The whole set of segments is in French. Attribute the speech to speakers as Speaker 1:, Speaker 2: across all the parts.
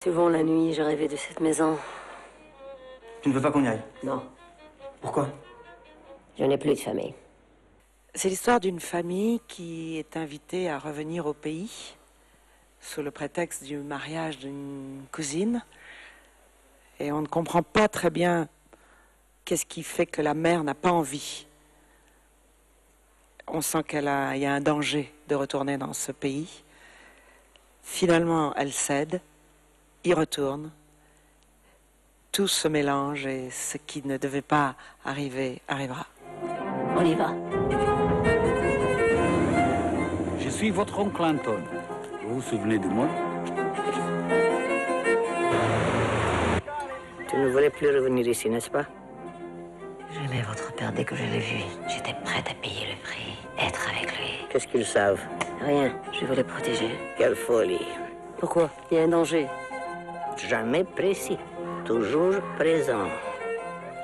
Speaker 1: Souvent la nuit, je rêvais de cette maison.
Speaker 2: Tu ne veux pas qu'on y aille?
Speaker 1: Non,
Speaker 2: Pourquoi?
Speaker 1: je n'ai plus de famille.
Speaker 3: C'est l'histoire d'une famille qui est invitée à revenir au pays sous le prétexte du mariage d'une cousine. Et on ne comprend pas très bien qu'est-ce qui fait que la mère n'a pas envie. On sent qu'il y a un danger de retourner dans ce pays. Finalement, elle cède, y retourne. Tout se mélange et ce qui ne devait pas arriver, arrivera.
Speaker 1: On y va.
Speaker 4: Je suis votre oncle Anton. Vous vous souvenez de moi?
Speaker 1: Tu ne voulais plus revenir ici, n'est-ce pas? J'aimais votre père dès que je l'ai vu. J'étais prête à payer le prix, être avec lui.
Speaker 5: Qu'est-ce qu'ils savent?
Speaker 1: Rien, je veux les protéger.
Speaker 5: Quelle folie.
Speaker 1: Pourquoi? Il y a un danger.
Speaker 5: Jamais précis, toujours présent.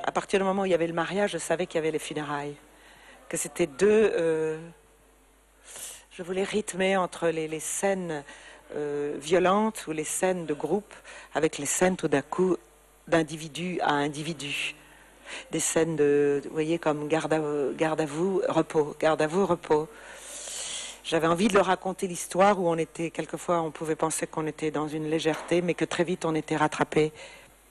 Speaker 3: À partir du moment où il y avait le mariage, je savais qu'il y avait les funérailles. Que c'était deux... je voulais rythmer entre les scènes violentes ou les scènes de groupe avec les scènes tout d'un coup d'individu à individu. Des scènes de, vous voyez, comme garde à vous, repos, garde à vous, repos. J'avais envie de leur raconter l'histoire où on était, quelquefois, on pouvait penser qu'on était dans une légèreté, mais que très vite on était rattrapé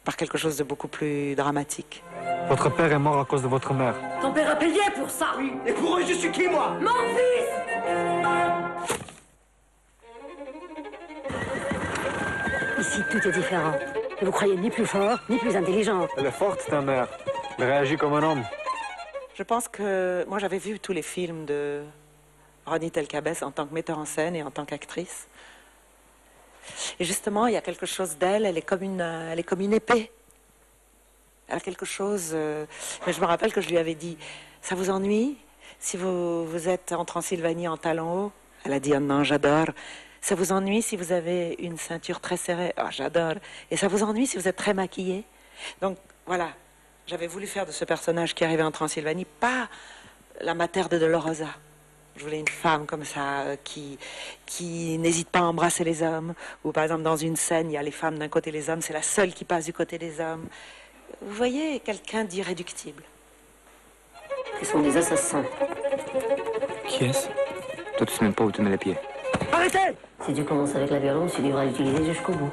Speaker 3: par quelque chose de beaucoup plus dramatique.
Speaker 6: Votre père est mort à cause de votre mère.
Speaker 1: Ton père a payé pour ça!
Speaker 2: Oui, et pour eux, je suis qui, moi?
Speaker 1: Mon fils! Ici, tout est différent. Et vous croyez ni plus fort, ni plus intelligent.
Speaker 6: Elle est forte, ta mère. Elle réagit comme un homme.
Speaker 3: Je pense que moi j'avais vu tous les films de Ronnie Telkabès en tant que metteur en scène et en tant qu'actrice. Et justement, il y a quelque chose d'elle, elle est comme une épée. Elle a quelque chose... mais je me rappelle que je lui avais dit, ça vous ennuie si vous êtes en Transylvanie en talons hauts? Elle a dit, oh non, j'adore. Ça vous ennuie si vous avez une ceinture très serrée? Oh, j'adore. Et ça vous ennuie si vous êtes très maquillée? Donc, voilà. J'avais voulu faire de ce personnage qui arrivait en Transylvanie, pas la mater de Dolorosa. Je voulais une femme comme ça, qui n'hésite pas à embrasser les hommes. Ou par exemple, dans une scène, il y a les femmes d'un côté, les hommes, c'est la seule qui passe du côté des hommes. Vous voyez, quelqu'un d'irréductible.
Speaker 1: Ce sont des assassins.
Speaker 6: Qui est-ce? Toi, tu sais même pas où tu mets les pieds.
Speaker 2: Arrêtez!
Speaker 1: Si tu commences avec la violence, tu devras l'utiliser jusqu'au bout.